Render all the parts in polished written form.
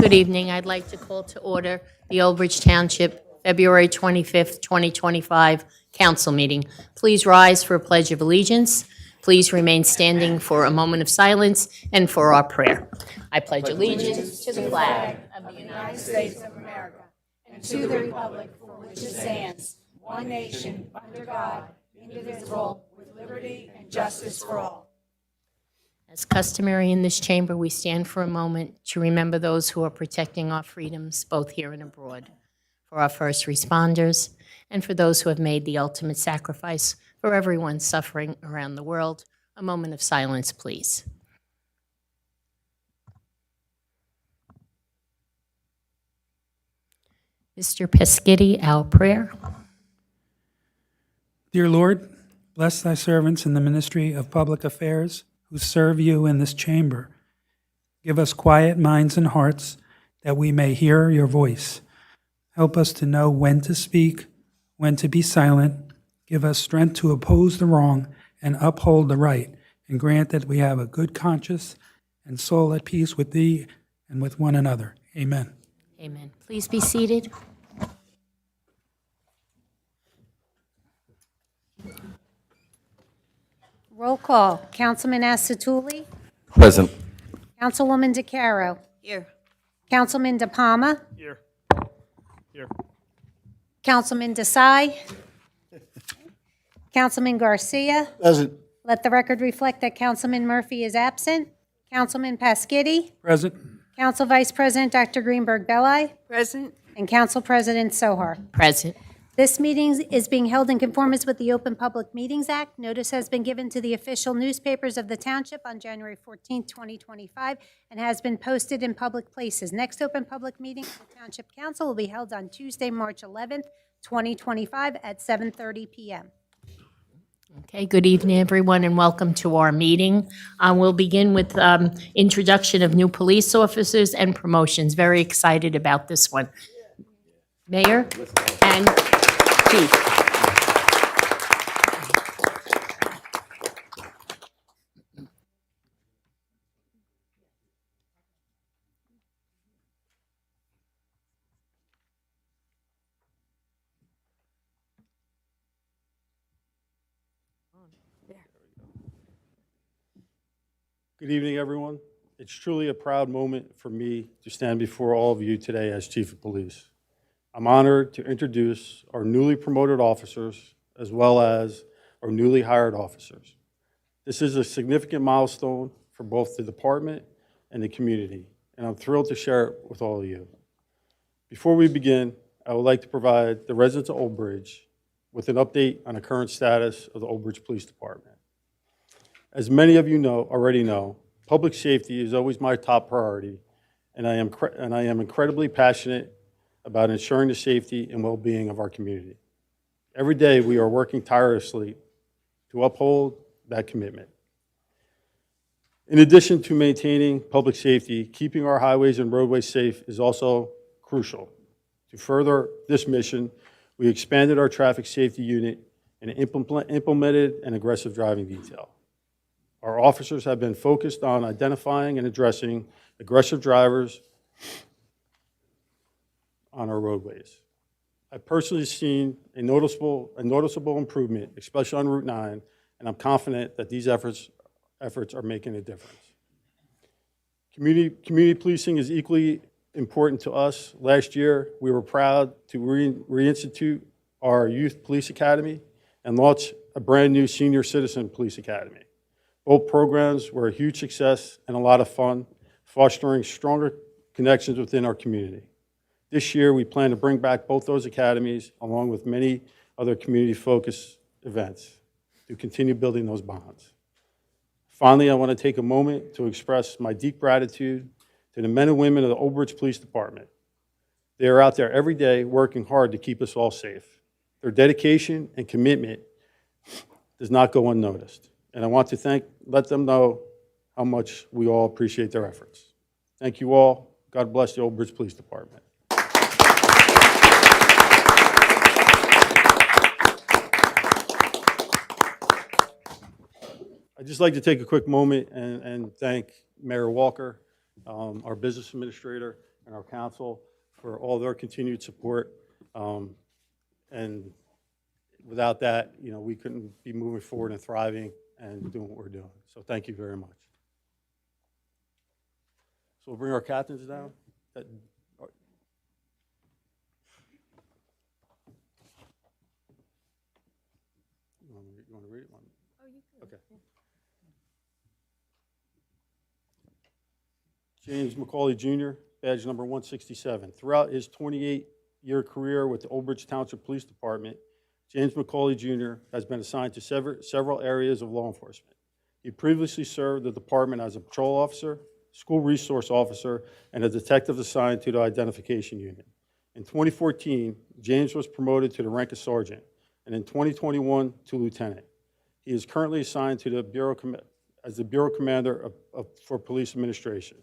Good evening. I'd like to call to order the Old Bridge Township February 25th, 2025 council meeting. Please rise for a pledge of allegiance. Please remain standing for a moment of silence and for our prayer. I pledge allegiance to the flag of the United States of America and to the republic for which it stands, one nation, under God, indivisible, with liberty and justice for all. As customary in this chamber, we stand for a moment to remember those who are protecting our freedoms, both here and abroad, for our first responders, and for those who have made the ultimate sacrifice for everyone suffering around the world. A moment of silence, please. Mr. Pescitti, our prayer. Dear Lord, bless thy servants in the ministry of public affairs who serve you in this chamber. Give us quiet minds and hearts that we may hear your voice. Help us to know when to speak, when to be silent. Give us strength to oppose the wrong and uphold the right, and grant that we have a good conscience and soul at peace with thee and with one another. Amen. Amen. Please be seated. Roll call. Councilman Asatuli. Present. Councilwoman DeCaro. Here. Councilman De Palma. Here. Here. Councilman Desai. Councilman Garcia. Present. Let the record reflect that Councilman Murphy is absent. Councilman Pasquitti. Present. Council Vice President Dr. Greenberg Belli. Present. And Council President Sohar. Present. This meeting is being held in conformance with the Open Public Meetings Act. Notice has been given to the official newspapers of the Township on January 14, 2025, and has been posted in public places. Next open public meeting of the Township Council will be held on Tuesday, March 11, 2025, at 7:30 p.m. Okay, good evening, everyone, and welcome to our meeting. We'll begin with introduction of new police officers and promotions. Very excited about this one. Mayor and Chief. Good evening, everyone. It's truly a proud moment for me to stand before all of you today as Chief of Police. I'm honored to introduce our newly promoted officers as well as our newly hired officers. This is a significant milestone for both the department and the community, and I'm thrilled to share it with all of you. Before we begin, I would like to provide the residents of Old Bridge with an update on the current status of the Old Bridge Police Department. As many of you already know, public safety is always my top priority, and I am incredibly passionate about ensuring the safety and well-being of our community. Every day, we are working tirelessly to uphold that commitment. In addition to maintaining public safety, keeping our highways and roadways safe is also crucial. To further this mission, we expanded our traffic safety unit and implemented an aggressive driving detail. Our officers have been focused on identifying and addressing aggressive drivers on our roadways. I've personally seen a noticeable improvement, especially on Route 9, and I'm confident that these efforts are making a difference. Community policing is equally important to us. Last year, we were proud to reinstitute our Youth Police Academy and launch a brand new Senior Citizen Police Academy. Both programs were a huge success and a lot of fun, fostering stronger connections within our community. This year, we plan to bring back both those academies, along with many other community-focused events, to continue building those bonds. Finally, I want to take a moment to express my deep gratitude to the men and women of the Old Bridge Police Department. They are out there every day working hard to keep us all safe. Their dedication and commitment does not go unnoticed, and I want to let them know how much we all appreciate their efforts. Thank you all. God bless the Old Bridge Police Department. I'd just like to take a quick moment and thank Mayor Walker, our business administrator, and our council for all their continued support. And without that, we couldn't be moving forward and thriving and doing what we're doing. So thank you very much. So we'll bring our captains down. You want to read it? Oh, you can. Okay. James McCauley Jr., badge number 167. Throughout his 28-year career with the Old Bridge Township Police Department, James McCauley Jr. has been assigned to several areas of law enforcement. He previously served the department as a patrol officer, school resource officer, and a detective assigned to the identification unit. In 2014, James was promoted to the rank of sergeant, and in 2021 to lieutenant. He is currently assigned to the Bureau as the Bureau Commander for Police Administration.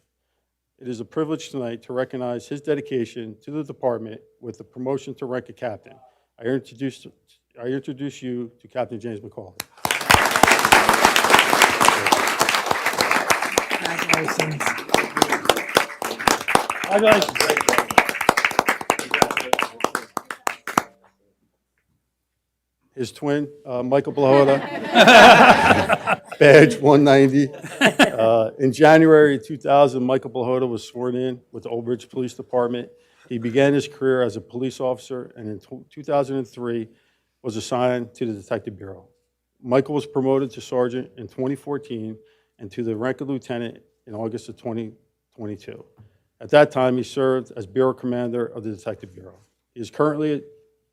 It is a privilege tonight to recognize his dedication to the department with the promotion to rank of captain. I introduce you to Captain James McCauley. Congratulations. Congratulations. His twin, Michael Blahota, badge 190. In January 2000, Michael Blahota was sworn in with the Old Bridge Police Department. He began his career as a police officer, and in 2003 was assigned to the Detective Bureau. Michael was promoted to sergeant in 2014 and to the rank of lieutenant in August of 2022. At that time, he served as Bureau Commander of the Detective Bureau. He is currently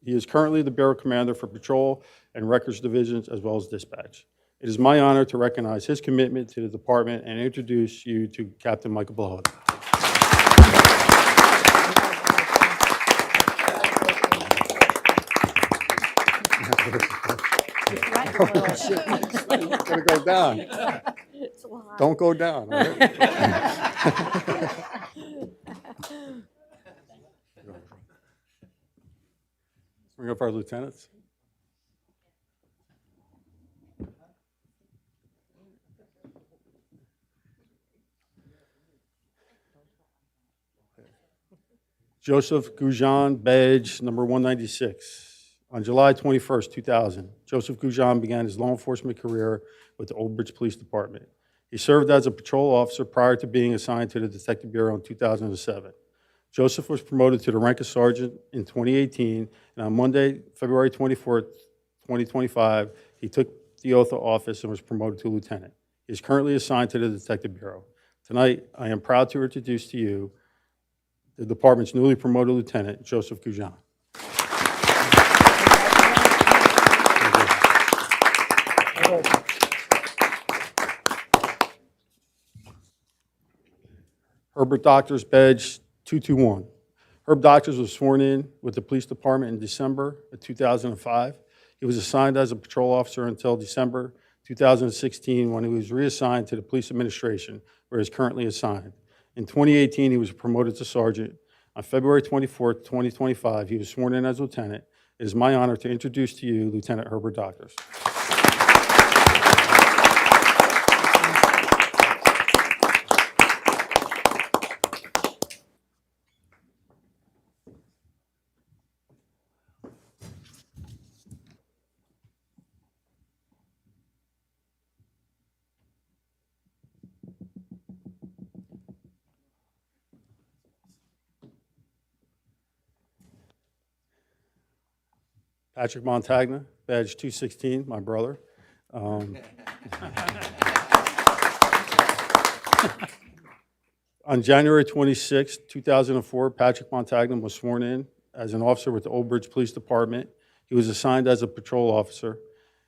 the Bureau Commander for Patrol and Records Divisions, as well as Dispatch. It is my honor to recognize his commitment to the department and introduce you to Captain Michael Blahota. It's going to go down. Don't go down. All right? Bring up our lieutenants. Joseph Goujon, badge number 196. On July 21st, 2000, Joseph Goujon began his law enforcement career with the Old Bridge Police Department. He served as a patrol officer prior to being assigned to the Detective Bureau in 2007. Joseph was promoted to the rank of sergeant in 2018, and on Monday, February 24th, 2025, he took the oath of office and was promoted to lieutenant. He is currently assigned to the Detective Bureau. Tonight, I am proud to introduce to you the department's newly promoted lieutenant, Joseph Goujon. Herbert Doctors, badge 221. Herb Doctors was sworn in with the police department in December of 2005. He was assigned as a patrol officer until December 2016 when he was reassigned to the police administration, where he is currently assigned. In 2018, he was promoted to sergeant. On February 24, 2025, he was sworn in as lieutenant. It is my honor to introduce to you Lieutenant Herbert Doctors. Patrick Montagna, badge 216, my brother. On January 26, 2004, Patrick Montagna was sworn in as an officer with the Old Bridge Police Department. He was assigned as a patrol officer.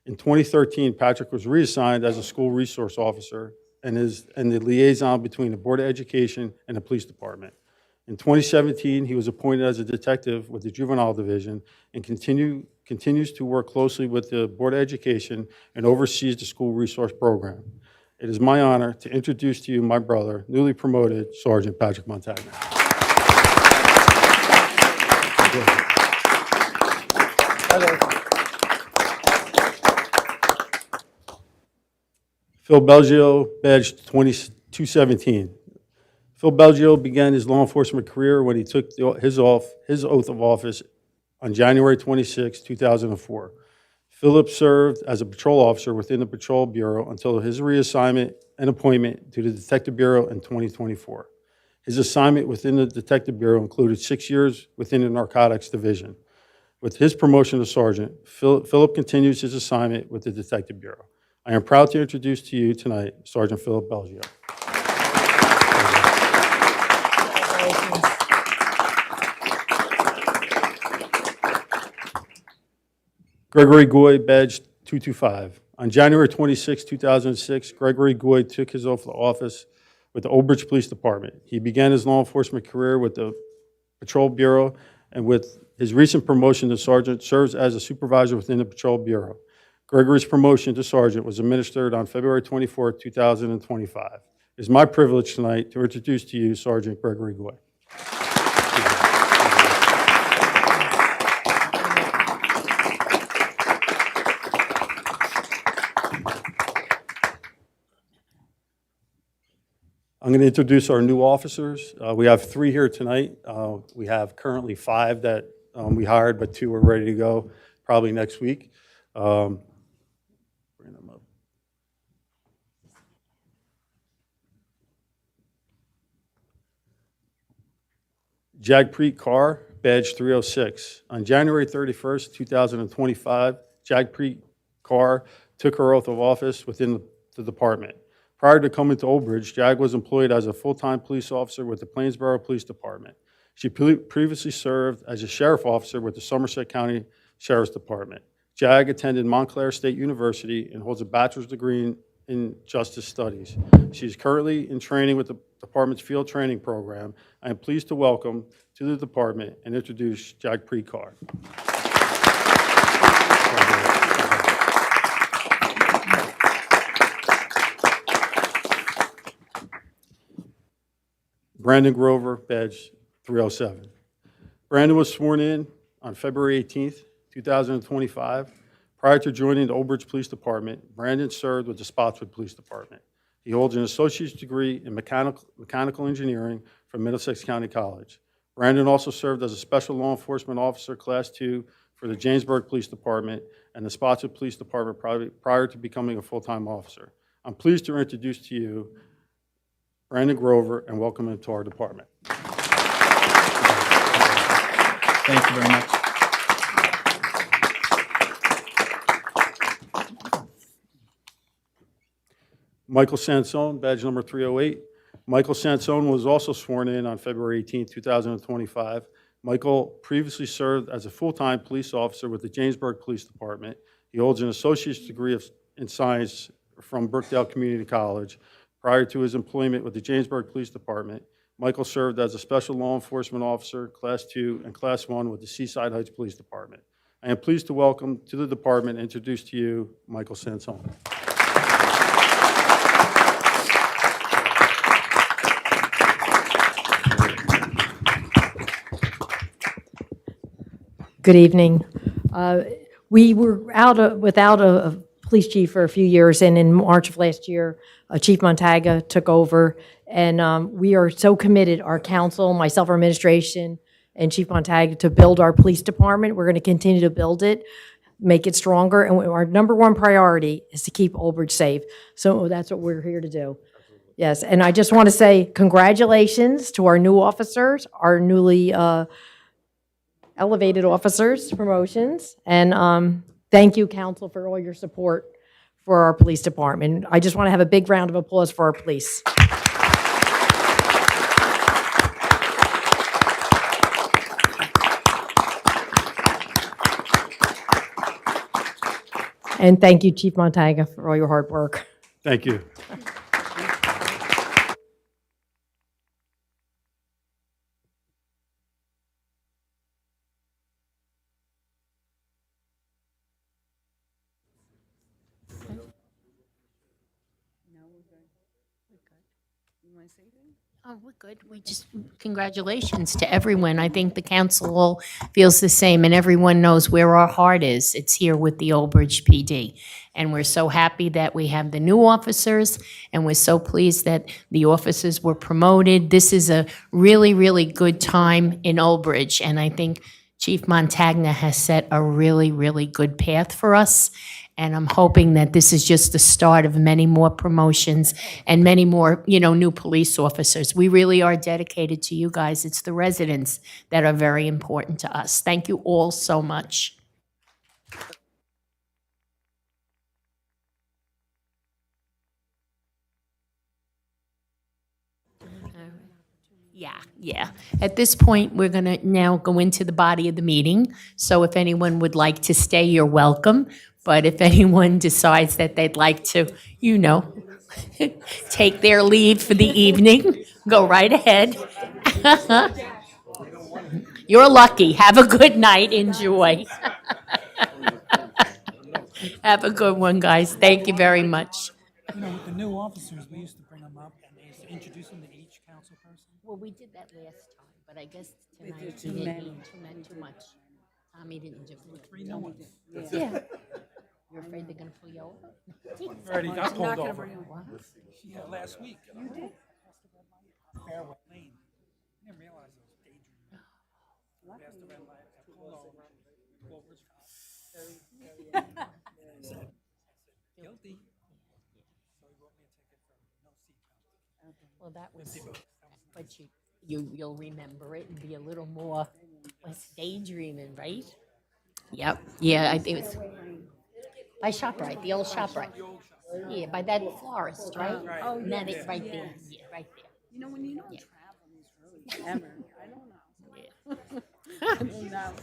In 2013, Patrick was reassigned as a school resource officer and the liaison between the Board of Education and the police department. In 2017, he was appointed as a detective with the Juvenile Division and continues to work closely with the Board of Education and oversees the school resource program. It is my honor to introduce to you my brother, newly promoted Sergeant Patrick Montagna. Phil Belgio, badge 217. Phil Belgio began his law enforcement career when he took his oath of office on January 26, 2004. Philip served as a patrol officer within the Patrol Bureau until his reassignment and appointment to the Detective Bureau in 2024. His assignment within the Detective Bureau included 6 years within the Narcotics Division. With his promotion to sergeant, Philip continues his assignment with the Detective Bureau. I am proud to introduce to you tonight Sergeant Philip Belgio. Gregory Goy, badge 225. On January 26, 2006, Gregory Goy took his oath of office with the Old Bridge Police Department. He began his law enforcement career with the Patrol Bureau, and with his recent promotion to sergeant, serves as a supervisor within the Patrol Bureau. Gregory's promotion to sergeant was administered on February 24, 2025. It is my privilege tonight to introduce to you Sergeant Gregory Goy. I'm going to introduce our new officers. We have 3 here tonight. We have currently 5 that we hired, but 2 are ready to go probably next week. Bring them up. Jagpreet Kaur, badge 306. On January 31st, 2025, Jagpreet Kaur took her oath of office within the department. Prior to coming to Old Bridge, Jag was employed as a full-time police officer with the Plainsboro Police Department. She previously served as a sheriff officer with the Somerset County Sheriff's Department. Jag attended Montclair State University and holds a bachelor's degree in justice studies. She is currently in training with the department's field training program. I am pleased to welcome to the department and introduce Jagpreet Kaur. Brandon Grover, badge 307. Brandon was sworn in on February 18th, 2025. Prior to joining the Old Bridge Police Department, Brandon served with the Spotswood Police Department. He holds an associate's degree in mechanical engineering from Middlesex County College. Brandon also served as a special law enforcement officer, Class 2, for the Jamesburg Police Department and the Spotswood Police Department prior to becoming a full-time officer. I'm pleased to introduce to you Brandon Grover and welcome him to our department. Thank you very much. Michael Sansone, badge number 308. Michael Sansone was also sworn in on February 18, 2025. Michael previously served as a full-time police officer with the Jamesburg Police Department. He holds an associate's degree in science from Brookdale Community College. Prior to his employment with the Jamesburg Police Department, Michael served as a special law enforcement officer, Class 2 and Class 1 with the Seaside Heights Police Department. I am pleased to welcome to the department and introduce to you Michael Sansone. Good evening. We were without a police chief for a few years, and in March of last year, Chief Montaga took over, and we are so committed, our council, myself, our administration, and Chief Montaga, to build our police department. We're going to continue to build it, make it stronger, and our number one priority is to keep Old Bridge safe. So that's what we're here to do. Yes, and I just want to say congratulations to our new officers, our newly elevated officers, promotions, and thank you, council, for all your support for our police department. I just want to have a big round of applause for our police. And thank you, Chief Montaga, for all your hard work. Thank you. Oh, we're good. We just, congratulations to everyone. I think the council all feels the same, and everyone knows where our heart is. It's here with the Old Bridge PD. And we're so happy that we have the new officers, and we're so pleased that the officers were promoted. This is a really, really good time in Old Bridge, and I think Chief Montagna has set a really, really good path for us. And I'm hoping that this is just the start of many more promotions and many more, new police officers. We really are dedicated to you guys. It's the residents that are very important to us. Thank you all so much. Yeah. At this point, we're going to now go into the body of the meeting. So if anyone would like to stay, you're welcome. But if anyone decides that they'd like to, take their leave for the evening, go right ahead. You're lucky. Have a good night. Enjoy. Have a good one, guys. Thank you very much. With the new officers, we used to bring them up and they used to introduce them to each council person. Well, we did that last time, but I guess tonight he didn't need too much. Tommy didn't do it. 3 new ones. Yeah. You're afraid they're gonna pull you over? Already got pulled over. Yeah, last week. You did? Fairway Lane. I didn't realize it was dangerous. Past the red light, got pulled over. 12 was said, guilty. So he wrote me a ticket for no seatbelt. Well, that was, but you'll remember it and be a little more less daydreaming, right? Yep, yeah, I think it was by ShopRite, the old ShopRite. Yeah, by that florist, right? Oh, yeah. That is right there, yeah, right there. When you don't travel these roads ever, I don't know. I don't know.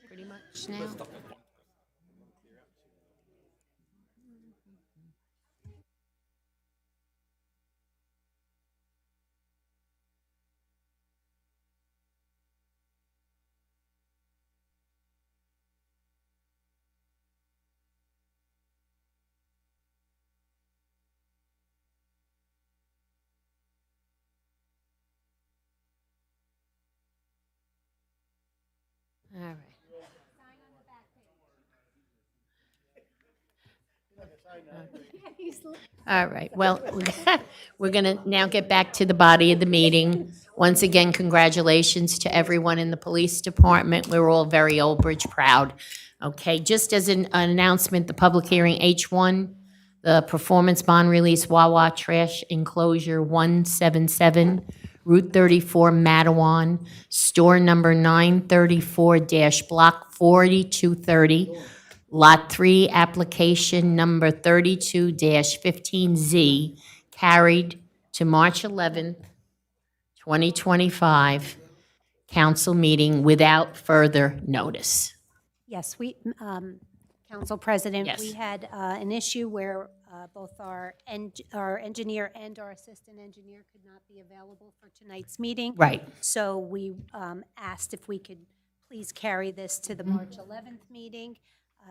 Pretty much now. All right. All right, well, we're going to now get back to the body of the meeting. Once again, congratulations to everyone in the police department. We're all very Old Bridge proud. Okay, just as an announcement, the public hearing H1, the performance bond release Wawa Trash Enclosure 177, Route 34, Matawan, store number 934-Block 4230, Lot 3, application number 32-15Z, carried to March 11th, 2025, council meeting without further notice. Yes, Council President, Yes. we had an issue where both our engineer and our assistant engineer could not be available for tonight's meeting. Right. So we asked if we could please carry this to the March 11th meeting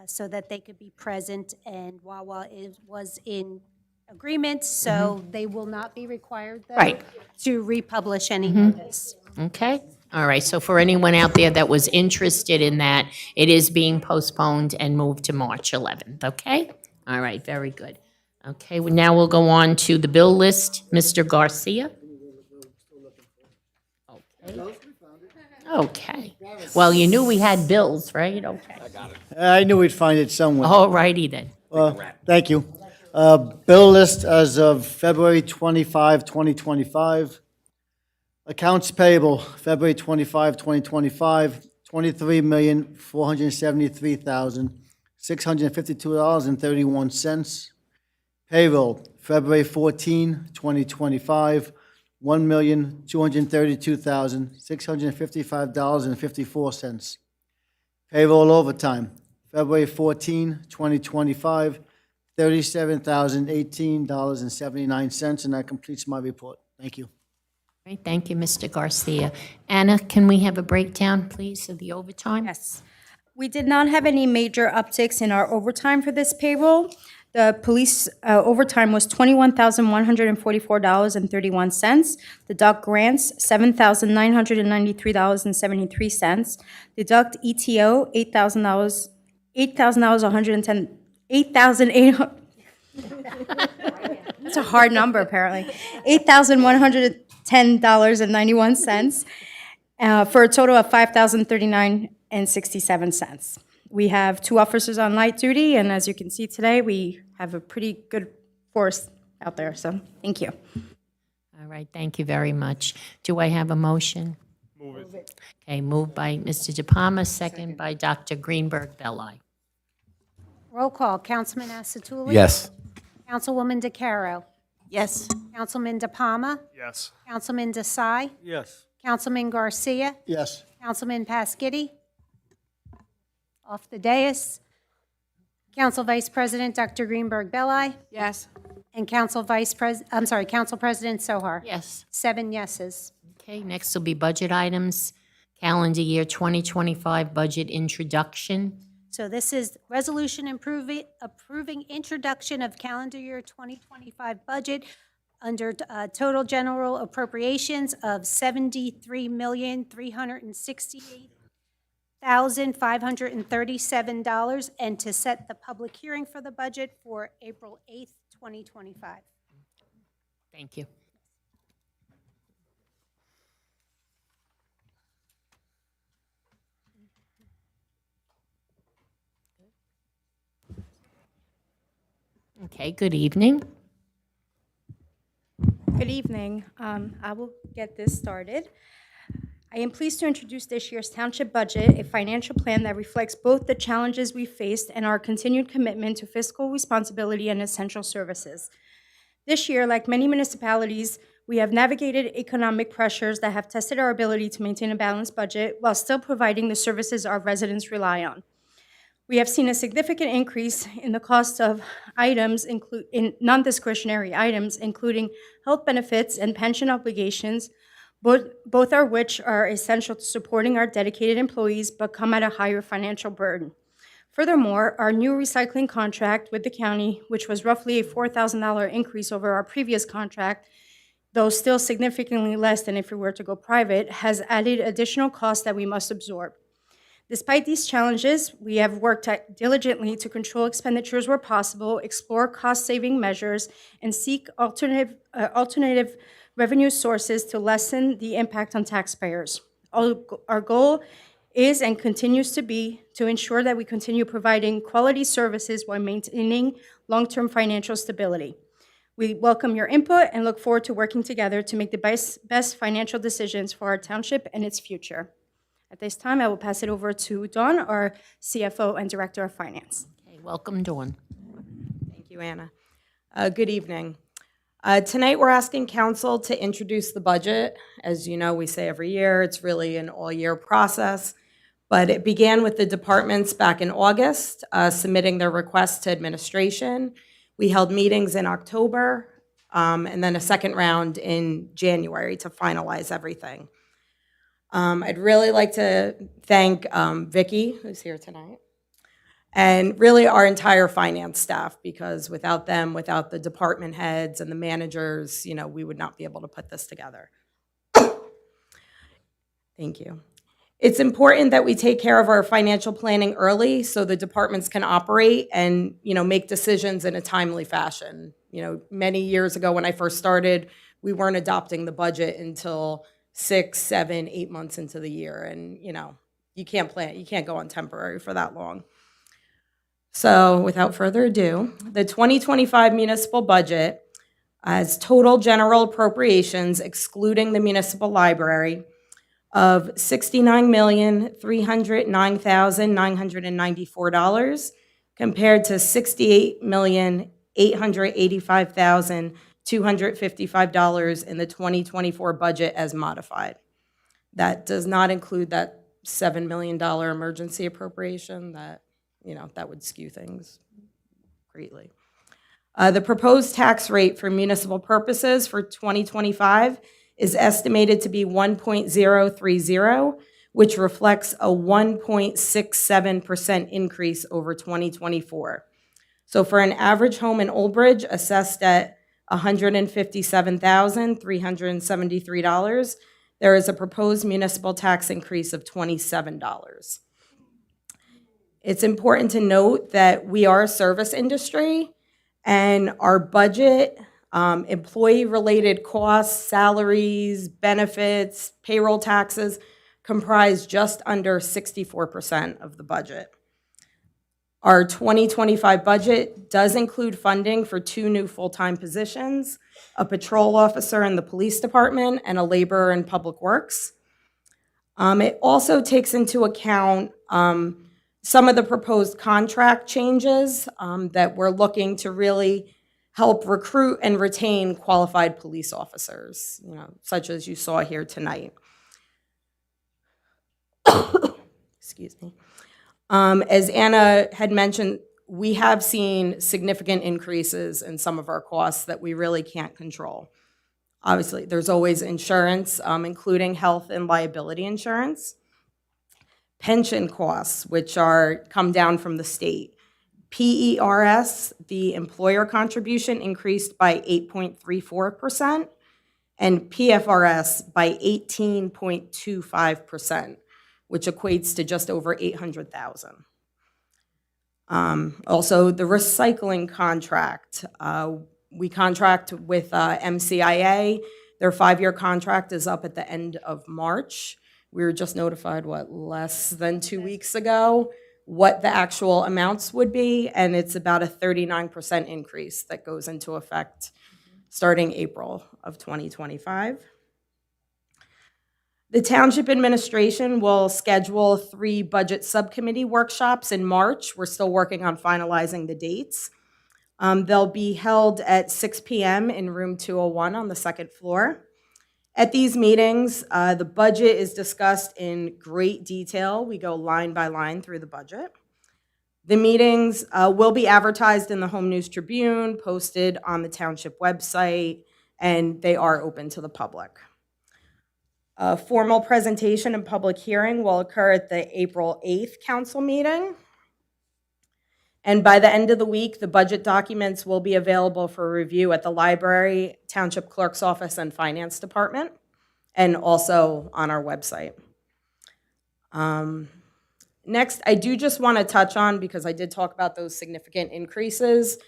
so that they could be present, and Wawa was in agreement, so they will not be required, though, Right. to republish any notice. Okay? All right, so for anyone out there that was interested in that, it is being postponed and moved to March 11th, okay? All right, very good. Okay, now we'll go on to the bill list. Mr. Garcia? Okay. Okay. Well, you knew we had bills, right? Okay. I knew we'd find it somewhere. All righty then. Thank you. Bill list as of February 25, 2025. Accounts payable, February 25, 2025, $23,473,652.31. Payroll, February 14, 2025, $1,232,655.54. Payroll overtime, February 14, 2025, $37,018.79, and that completes my report. Thank you. All right, thank you, Mr. Garcia. Anna, can we have a breakdown, please, of the overtime? Yes. We did not have any major upticks in our overtime for this payroll. The police overtime was $21,144.31. Deduct grants, $7,993.73. Deduct ETO, $8,000, $8,800. That's a hard number, apparently. $8,110.91, for a total of $5,039.67. We have 2 officers on light duty, and as you can see today, we have a pretty good force out there, so thank you. All right, thank you very much. Do I have a motion? Move it. Okay, moved by Mr. De Palma, second by Dr. Greenberg Belli. Roll call, Councilman Asatuli? Yes. Councilwoman DeCaro? Yes. Councilman De Palma? Yes. Councilman Desai? Yes. Councilman Garcia? Yes. Councilman Pasquini? Off the dais. Council Vice President Dr. Greenberg Belli? Yes. And Council President Sohar? Yes. 7 yeses. Okay, next will be budget items. Calendar year 2025 budget introduction. So this is resolution approving introduction of calendar year 2025 budget under total general appropriations of $73,368,537, and to set the public hearing for the budget for April 8th, 2025. Thank you. Okay, good evening. Good evening. I will get this started. I am pleased to introduce this year's Township budget, a financial plan that reflects both the challenges we faced and our continued commitment to fiscal responsibility and essential services. This year, like many municipalities, we have navigated economic pressures that have tested our ability to maintain a balanced budget while still providing the services our residents rely on. We have seen a significant increase in the cost of items, in non-discretionary items, including health benefits and pension obligations, both are which are essential to supporting our dedicated employees but come at a higher financial burden. Furthermore, our new recycling contract with the county, which was roughly a $4,000 increase over our previous contract, though still significantly less than if we were to go private, has added additional costs that we must absorb. Despite these challenges, we have worked diligently to control expenditures where possible, explore cost-saving measures, and seek alternative revenue sources to lessen the impact on taxpayers. Our goal is and continues to be to ensure that we continue providing quality services while maintaining long-term financial stability. We welcome your input and look forward to working together to make the best financial decisions for our township and its future. At this time, I will pass it over to Dawn, our CFO and Director of Finance. Okay, welcome, Dawn. Thank you, Anna. Good evening. Tonight, we're asking council to introduce the budget. As you know, we say every year, it's really an all-year process. But it began with the departments back in August, submitting their requests to administration. We held meetings in October, and then a second round in January to finalize everything. I'd really like to thank Vicki, who's here tonight, and really our entire finance staff, because without them, without the department heads and the managers, we would not be able to put this together. Thank you. It's important that we take care of our financial planning early so the departments can operate and, make decisions in a timely fashion. Many years ago when I first started, we weren't adopting the budget until 6, 7, 8 months into the year. And, you can't plan, you can't go on temporary for that long. So without further ado, the 2025 municipal budget has total general appropriations, excluding the municipal library, of $69,309,994 compared to $68,885,255 in the 2024 budget as modified. That does not include that $7 million emergency appropriation that would skew things greatly. The proposed tax rate for municipal purposes for 2025 is estimated to be 1.030, which reflects a 1.67% increase over 2024. So for an average home in Old Bridge assessed at $157,373, there is a proposed municipal tax increase of $27. It's important to note that we are a service industry, and our budget, employee-related costs, salaries, benefits, payroll taxes, comprise just under 64% of the budget. Our 2025 budget does include funding for 2 new full-time positions, a patrol officer in the police department and a laborer in public works. It also takes into account some of the proposed contract changes that we're looking to really help recruit and retain qualified police officers, such as you saw here tonight. Excuse me. As Anna had mentioned, we have seen significant increases in some of our costs that we really can't control. Obviously, there's always insurance, including health and liability insurance. Pension costs, which come down from the state. PERS, the employer contribution, increased by 8.34%, and PFRS by 18.25%, which equates to just over $800,000. Also, the recycling contract. We contract with MCIA. Their 5-year contract is up at the end of March. We were just notified, less than 2 weeks ago, what the actual amounts would be, and it's about a 39% increase that goes into effect starting April of 2025. The Township Administration will schedule 3 budget subcommittee workshops in March. We're still working on finalizing the dates. They'll be held at 6 p.m. in room 201 on the 2nd floor. At these meetings, the budget is discussed in great detail. We go line by line through the budget. The meetings will be advertised in the Home News Tribune, posted on the Township website, and they are open to the public. A formal presentation and public hearing will occur at the April 8th council meeting. And by the end of the week, the budget documents will be available for review at the library, Township Clerk's Office, and Finance Department, and also on our website. Next, I do just want to touch on, because I did talk about those significant increases.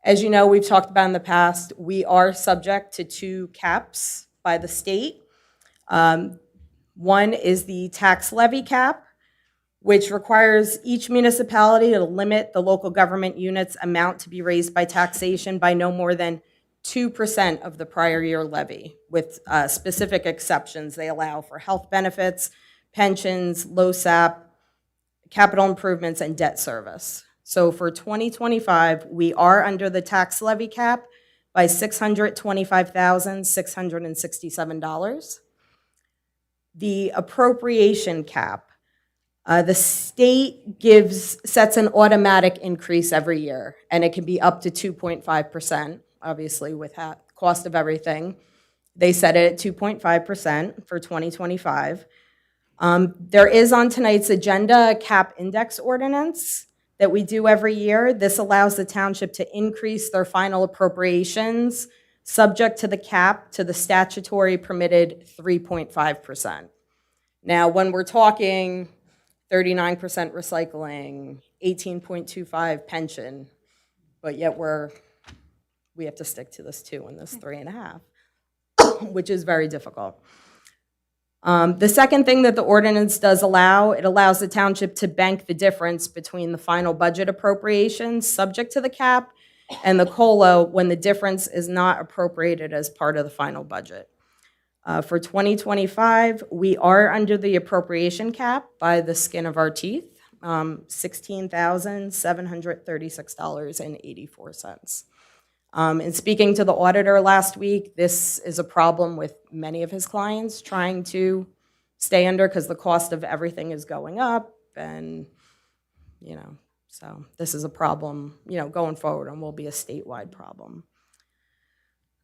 As you know, we've talked about in the past, we are subject to 2 caps by the state. One is the tax levy cap, which requires each municipality to limit the local government unit's amount to be raised by taxation by no more than 2% of the prior year levy, with specific exceptions. They allow for health benefits, pensions, LoSAP, capital improvements, and debt service. So for 2025, we are under the tax levy cap by $625,667. The appropriation cap. The state sets an automatic increase every year, and it can be up to 2.5%, obviously with cost of everything. They set it at 2.5% for 2025. There is on tonight's agenda a cap index ordinance that we do every year. This allows the township to increase their final appropriations subject to the cap to the statutory permitted 3.5%. Now, when we're talking 39% recycling, 18.25 pension, but yet we have to stick to this 2 and this 3.5, which is very difficult. The second thing that the ordinance does allow, it allows the township to bank the difference between the final budget appropriations subject to the cap and the COLA when the difference is not appropriated as part of the final budget. For 2025, we are under the appropriation cap by the skin of our teeth, $16,736.84. In speaking to the auditor last week, this is a problem with many of his clients trying to stay under because the cost of everything is going up, and, so this is a problem, going forward, and will be a statewide problem.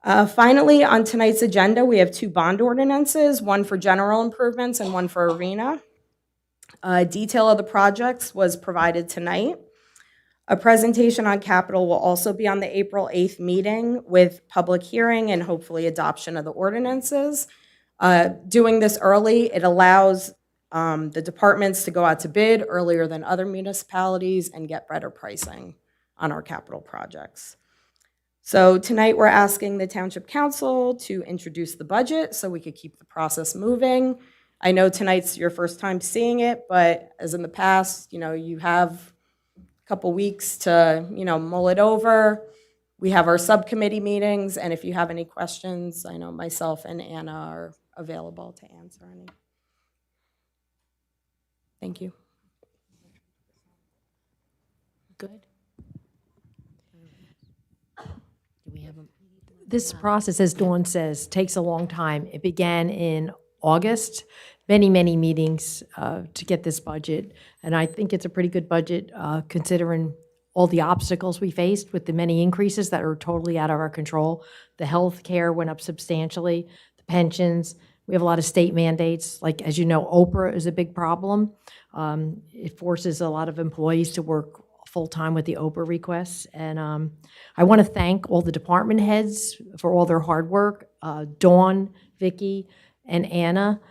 Finally, on tonight's agenda, we have 2 bond ordinances, one for general improvements and one for arena. Detail of the projects was provided tonight. A presentation on capital will also be on the April 8th meeting with public hearing and hopefully adoption of the ordinances. Doing this early, it allows the departments to go out to bid earlier than other municipalities and get better pricing on our capital projects. So tonight, we're asking the Township Council to introduce the budget so we could keep the process moving. I know tonight's your first time seeing it, but as in the past, you have a couple weeks to, mull it over. We have our subcommittee meetings, and if you have any questions, I know myself and Anna are available to answer any. Thank you. Good. Do we have a? This process, as Dawn says, takes a long time. It began in August, many, many meetings to get this budget. And I think it's a pretty good budget considering all the obstacles we faced with the many increases that are totally out of our control. The health care went up substantially, the pensions. We have a lot of state mandates. Like, as you know, Oprah is a big problem. It forces a lot of employees to work full-time with the Oprah requests. And I want to thank all the department heads for all their hard work, Dawn, Vicki, and Anna,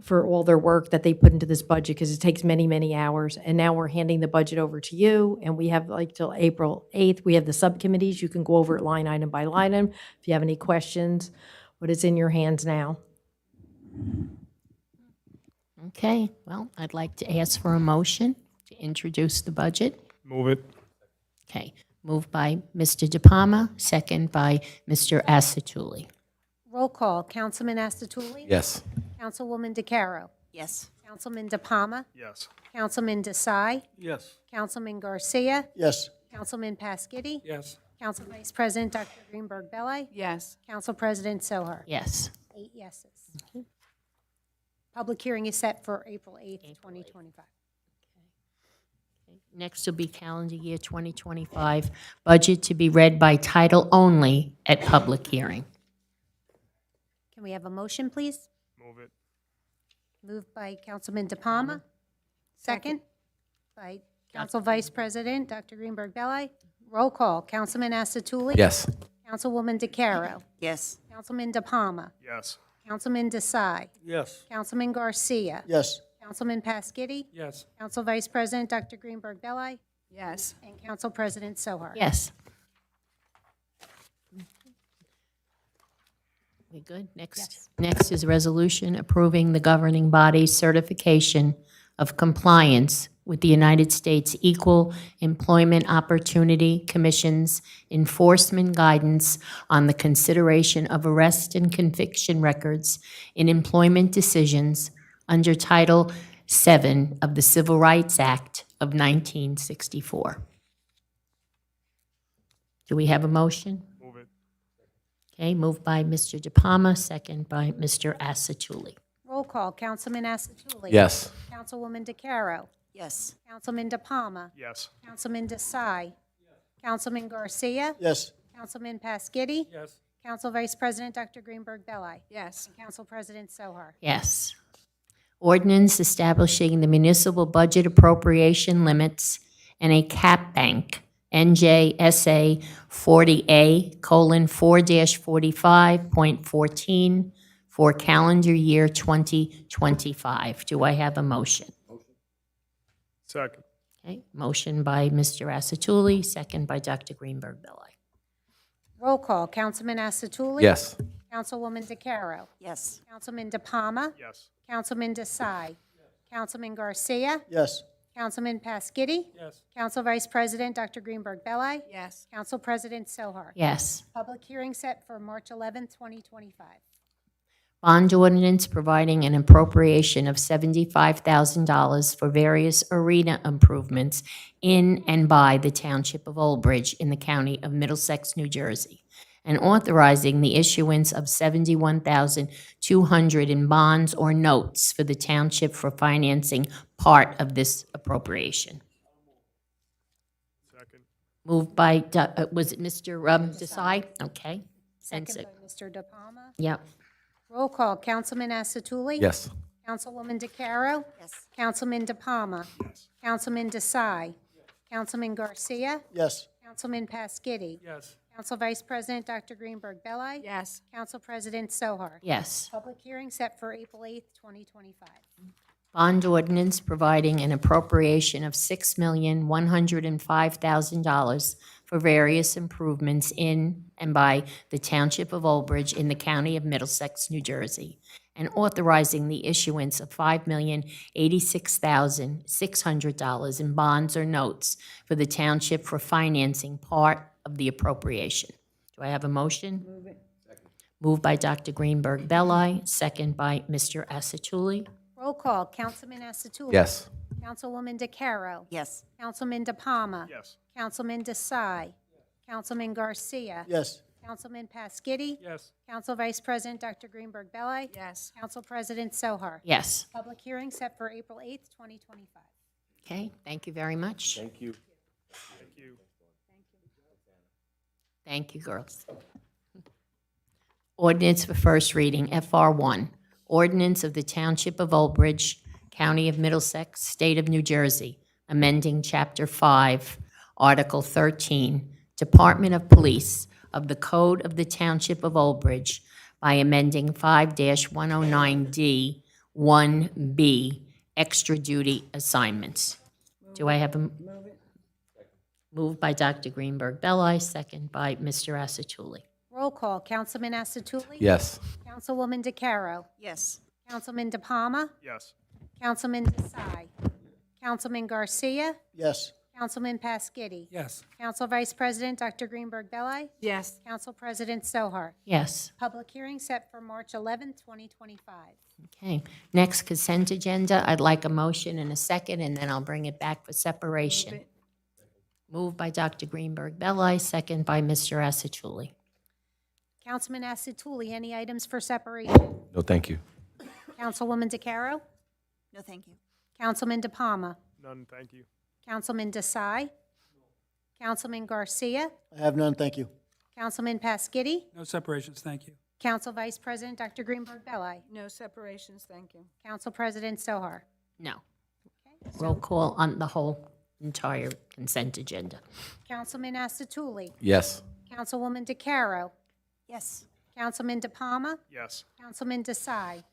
for all their work that they put into this budget, because it takes many, many hours. And now we're handing the budget over to you, and we have till April 8th. We have the subcommittees. You can go over it line item by line item if you have any questions, but it's in your hands now. Okay, well, I'd like to ask for a motion to introduce the budget. Move it. Okay, moved by Mr. De Palma, second by Mr. Asatuli. Roll call. Councilman Astatuli? Yes. Councilwoman DeCaro? Yes. Councilman De Palma? Yes. Councilman Desai? Yes. Councilman Garcia? Yes. Councilman Pasquini? Yes. Council Vice President Dr. Greenberg Belli? Yes. Council President Sohar? Yes. 8 yeses. Public hearing is set for April 8th, 2025. Next will be calendar year 2025, budget to be read by title only at public hearing. Can we have a motion, please? Move it. Moved by Councilman De Palma. Second by Council Vice President Dr. Greenberg Belli. Roll call. Councilman Asatuli? Yes. Councilwoman DeCaro? Yes. Councilman De Palma? Yes. Councilman Desai? Yes. Councilman Garcia? Yes. Councilman Pasquini? Yes. Council Vice President Dr. Greenberg Belli? Yes. And Council President Sohar? Yes. We good? Next is a resolution approving the governing body's certification of compliance with the United States Equal Employment Opportunity Commission's enforcement guidance on the consideration of arrest and conviction records in employment decisions under Title VII of the Civil Rights Act of 1964. Do we have a motion? Move it. Okay, moved by Mr. De Palma, second by Mr. Asatuli. Roll call. Councilman Asatuli? Yes. Councilwoman DeCaro? Yes. Councilman De Palma? Yes. Councilman Desai? Councilman Garcia? Yes. Councilman Pasquini? Yes. Council Vice President Dr. Greenberg Belli? Yes. And Council President Sohar? Yes. Ordinance establishing the municipal budget appropriation limits and a cap bank, NJSA 40A:4-45.14 for calendar year 2025. Do I have a motion? Second. Okay, motion by Mr. Asatuli, second by Dr. Greenberg Belli. Roll call, Councilman Asatuli? Yes. Councilwoman DeCaro? Yes. Councilman DePalma? Yes. Councilman Desai? Councilman Garcia? Yes. Councilman Pasquini? Yes. Council Vice President Dr. Greenberg Belli? Yes. Council President Sohar? Yes. Public hearing set for March 11th, 2025. Bond ordinance providing an appropriation of $75,000 for various arena improvements in and by the Township of Old Bridge in the County of Middlesex, New Jersey, and authorizing the issuance of $71,200 in bonds or notes for the township for financing part of this appropriation. Second. Moved by, was it Mr. Desai? Okay. Second by Mr. DePalma. Yep. Roll call, Councilman Asatuli? Yes. Councilwoman DeCaro? Yes. Councilman DePalma? Yes. Councilman Desai? Councilman Garcia? Yes. Councilman Pasquini? Yes. Council Vice President Dr. Greenberg Belli? Yes. Council President Sohar? Yes. Public hearing set for April 8th, 2025. Bond ordinance providing an appropriation of $6,105,000 for various improvements in and by the Township of Old Bridge in the County of Middlesex, New Jersey, and authorizing the issuance of $5,086,600 in bonds or notes for the township for financing part of the appropriation. Do I have a motion? Move it. Moved by Dr. Greenberg Belli, second by Mr. Asatuli. Roll call, Councilman Asatuli? Yes. Councilwoman DeCaro? Yes. Councilman DePalma? Yes. Councilman Desai? Councilman Garcia? Yes. Councilman Pasquini? Yes. Council Vice President Dr. Greenberg Belli? Yes. Council President Sohar? Yes. Public hearing set for April 8th, 2025. Okay, thank you very much. Thank you. Thank you. Thank you, girls. Ordinance for first reading, FR1, ordinance of the Township of Old Bridge, County of Middlesex, State of New Jersey, amending Chapter 5, Article 13, Department of Police of the Code of the Township of Old Bridge by amending 5-109D 1B, extra duty assignments. Do I have a? Move it. Moved by Dr. Greenberg Belli, second by Mr. Asatuli. Roll call, Councilman Asatuli? Yes. Councilwoman DeCaro? Yes. Councilman DePalma? Yes. Councilman Desai? Councilman Garcia? Yes. Councilman Pasquini? Yes. Council Vice President Dr. Greenberg Belli? Yes. Council President Sohar? Yes. Public hearing set for March 11th, 2025. Okay. Next consent agenda, I'd like a motion and a second, and then I'll bring it back for separation. Move it. Moved by Dr. Greenberg Belli, second by Mr. Asatuli. Councilman Asatuli, any items for separation? No, thank you. Councilwoman DeCaro? No, thank you. Councilman DePalma? None, thank you. Councilman Desai? Councilman Garcia? I have none, thank you. Councilman Pasquini? No separations, thank you. Council Vice President Dr. Greenberg Belli? No separations, thank you. Council President Sohar? No. Roll call on the whole entire consent agenda. Councilman Asatuli? Yes. Councilwoman DeCaro? Yes. Councilman DePalma? Yes. Councilman Desai?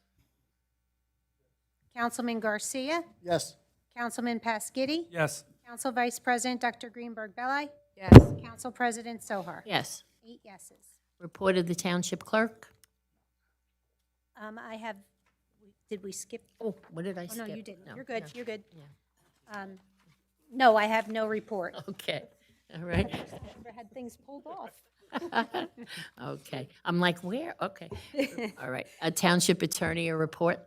Councilman Garcia? Yes. Councilman Pasquini? Yes. Council Vice President Dr. Greenberg Belli? Yes. Council President Sohar? Yes. 8 yeses. Report of the Township Clerk. I have, did we skip? Oh, what did I Oh, skip? no, you didn't. No, You're good, no. you're good. No, I have no report. Okay, all right. Never had things pulled off. Okay, I'm like, where? Okay, all right. A Township Attorney, a report?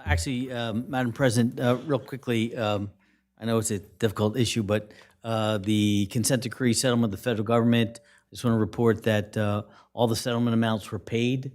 Actually, Madam President, real quickly, I know it's a difficult issue, but the consent decree settlement of the federal government, I just want to report that all the settlement amounts were paid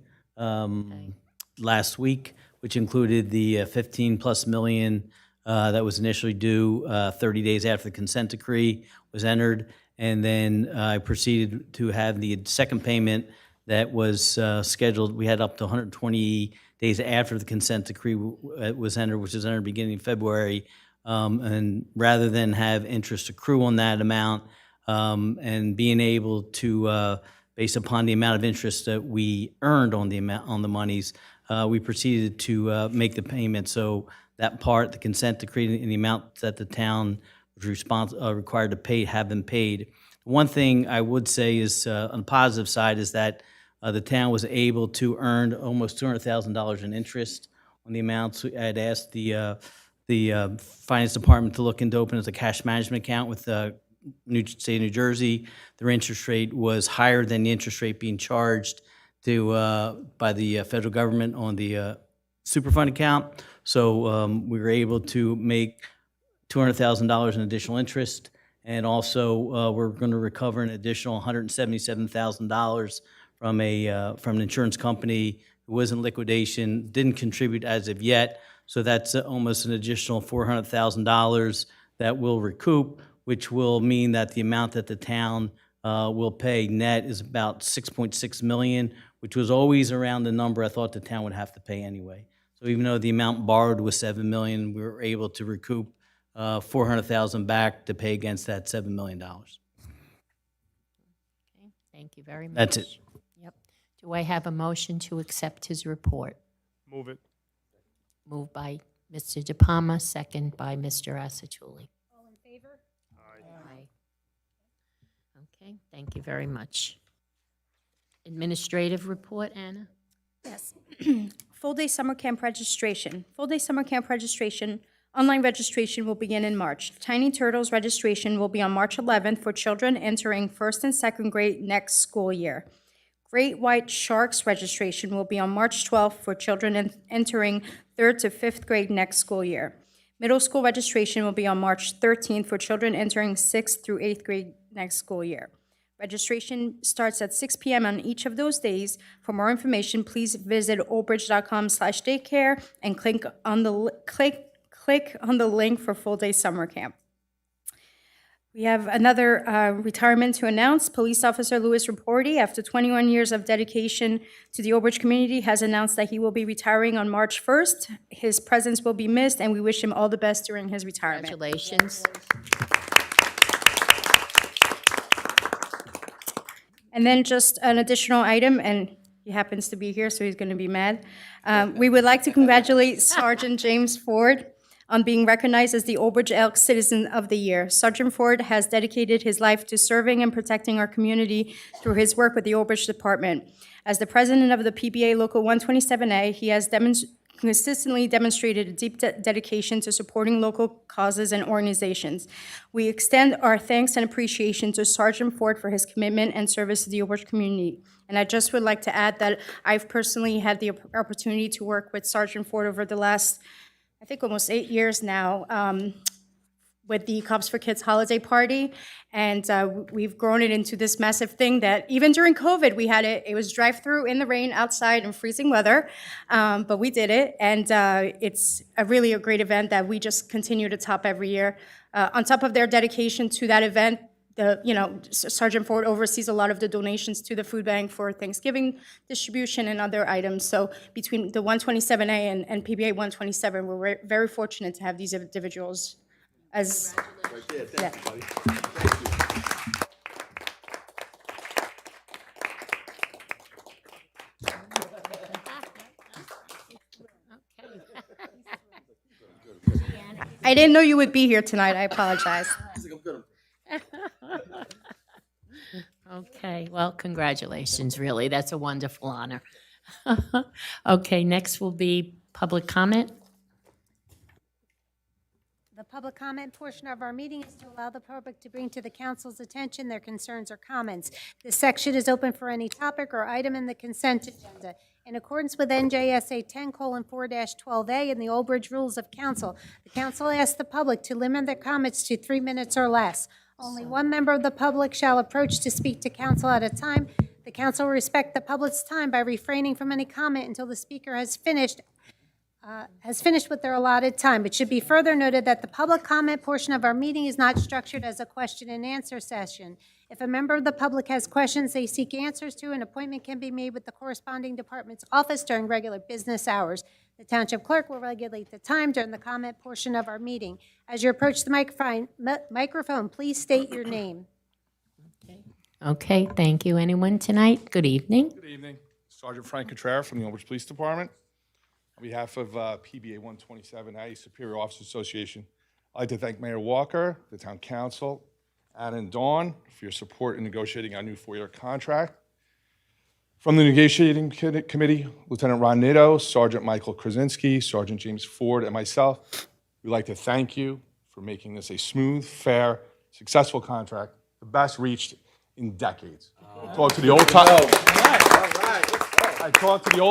last week, which included the 15+ million that was initially due 30 days after the consent decree was entered. And then I proceeded to have the second payment that was scheduled. We had up to 120 days after the consent decree was entered, which was entered beginning of February. And rather than have interest accrue on that amount and being able to based upon the amount of interest that we earned on the monies, we proceeded to make the payment. So that part, the consent decree and the amount that the town was required to pay have been paid. One thing I would say is, on the positive side, is that the town was able to earn almost $200,000 in interest on the amounts. I had asked the finance department to look into open as a cash management account with the state of New Jersey. Their interest rate was higher than the interest rate being charged to by the federal government on the Superfund account. So we were able to make $200,000 in additional interest, and also we're going to recover an additional $177,000 from an insurance company who was in liquidation, didn't contribute as of yet. So that's almost an additional $400,000 that we'll recoup, which will mean that the amount that the town will pay net is about $6.6 million, which was always around the number I thought the town would have to pay anyway. So even though the amount borrowed was $7 million, we were able to recoup $400,000 back to pay against that $7 million. Okay, thank you very much. That's it. Yep. Do I have a motion to accept his report? Move it. Moved by Mr. De Palma, second by Mr. Asatuli. All in favor? Aye. Okay, thank you very much. Administrative report, Anna? Yes. Full-day summer camp registration. Full-day summer camp registration, online registration will begin in March. Tiny Turtles registration will be on March 11th for children entering first and second grade next school year. Great White Sharks registration will be on March 12th for children entering third to fifth grade next school year. Middle school registration will be on March 13th for children entering sixth through eighth grade next school year. Registration starts at 6 p.m. on each of those days. For more information, please visit oldbridge.com/daycare and click on the link for full-day summer camp. We have another retirement to announce. Police Officer Louis Raporti, after 21 years of dedication to the Old Bridge community, has announced that he will be retiring on March 1st. His presence will be missed, and we wish him all the best during his retirement. Congratulations. And then just an additional item, and he happens to be here, so he's going to be mad. We would like to congratulate Sergeant James Ford on being recognized as the Old Bridge Elk Citizen of the Year. Sergeant Ford has dedicated his life to serving and protecting our community through his work with the Old Bridge Department. As the president of the PBA Local 127A, he has consistently demonstrated a deep dedication to supporting local causes and organizations. We extend our thanks and appreciation to Sergeant Ford for his commitment and service to the Old Bridge community. And I just would like to add that I've personally had the opportunity to work with Sergeant Ford over the last, I think, almost 8 years now, with the Cops for Kids holiday party. And we've grown it into this massive thing that even during COVID, we had it. It was drive-through in the rain outside in freezing weather, but we did it. And it's really a great event that we just continue to top every year. On top of their dedication to that event, Sergeant Ford oversees a lot of the donations to the food bank for Thanksgiving distribution and other items. So between the 127A and PBA 127, we're very fortunate to have these individuals as. Right there. Thank Yeah. you, buddy. Thank you. I didn't know you would be here tonight. I apologize. Okay, well, congratulations, really. That's a wonderful honor. Okay, next will be public comment. The public comment portion of our meeting is to allow the public to bring to the council's attention their concerns or comments. This section is open for any topic or item in the consent agenda. In accordance with NJSA 10:4-12A and the Old Bridge Rules of Council, the council asks the public to limit their comments to 3 minutes or less. Only one member of the public shall approach to speak to council at a time. The council will respect the public's time by refraining from any comment until the speaker has finished with their allotted time. It should be further noted that the public comment portion of our meeting is not structured as a question and answer session. If a member of the public has questions they seek answers to, an appointment can be made with the corresponding department's office during regular business hours. The township clerk will regulate the time during the comment portion of our meeting. As you approach the microphone, please state your name. Okay. Okay, thank you. Anyone tonight? Good evening. Good evening. Sergeant Frank Contreras from the Old Bridge Police Department. On behalf of PBA 127A, Superior Officers Association, I'd like to thank Mayor Walker, the Town Council, Ann and Dawn for your support in negotiating our new 4-year contract. From the negotiating committee, Lieutenant Ron Nitto, Sergeant Michael Krasinski, Sergeant James Ford, and myself, we'd like to thank you for making this a smooth, fair, successful contract, the best reached in decades. I talked to the old